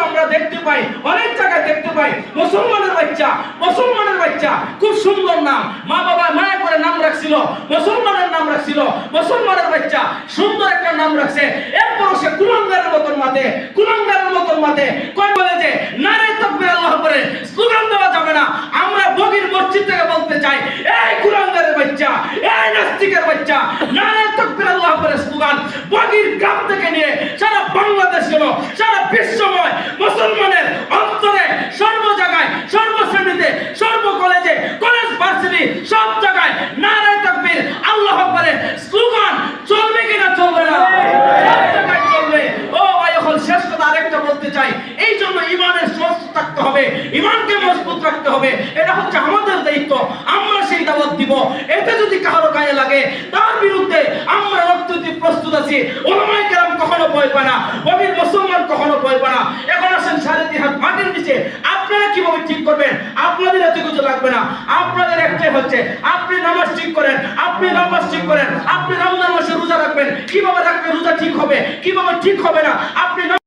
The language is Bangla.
আমরা দেখতে পাই, অনেক জায়গায় দেখতে পাই মুসলমানের বাচ্চা খুব সুন্দর নাম, মা বাবা মায়া করে নাম রাখছিল, মুসলমানের নাম রাখছিল, মুসলমানের বাচ্চা সুন্দর একটা নাম রাখছে, এরপর সে কুলাঙ্গারের মতন মাঠে কয় বলে যে নারে তাকবীর আল্লাহু আকবার স্লোগান দেওয়া যাবে না। আমরা বগির মসজিদ থেকে বলতে চাই, এই কুলাঙ্গারের বাচ্চা, এই নাস্তিকের বাচ্চা, নারে তাকবীর আল্লাহু আকবার স্লোগান বগির গ্রাম থেকে নিয়ে সারা বাংলাদেশ গেল, সারা বিশ্বময় মুসলমানের অন্তরে সর্ব জায়গায়, সর্ব শ্রেণীতে, সর্ব কলেজে, কলেজ ভার্সিটি সব জায়গায় নারে তাকবীর আল্লাহু আকবারের স্লোগান চলবে কিনা চলবে না? সব জায়গায় চলবে। ও ভাই, এখন শেষ কথা আরেকটা বলতে চাই, এই জন্য ইমানের সুস্থ থাকতে হবে, ইমানকে মজবুত রাখতে হবে। এটা হচ্ছে আমাদের দায়িত্ব, আমরা সেই দাওয়াত দিব। এতে যদি কারো গায়ে লাগে তার বিরুদ্ধে আমরা রক্ত দিতে প্রস্তুত আছি। ওলামায়ে কেরাম কখনো ভয় পায় না, বগির মুসলমান কখনো ভয় পায় না। এখন আসেন 3.5 হাত মাটির নিচে আপনারা কিভাবে ঠিক করবেন? আপনাদের এত কিছু লাগবে না, আপনাদের একটাই হচ্ছে আপনি নামাজ ঠিক করেন, আপনি রমজান মাসে রোজা রাখবেন। কিভাবে রাখবেন? রোজা ঠিক হবে, কিভাবে ঠিক হবে না? আপনি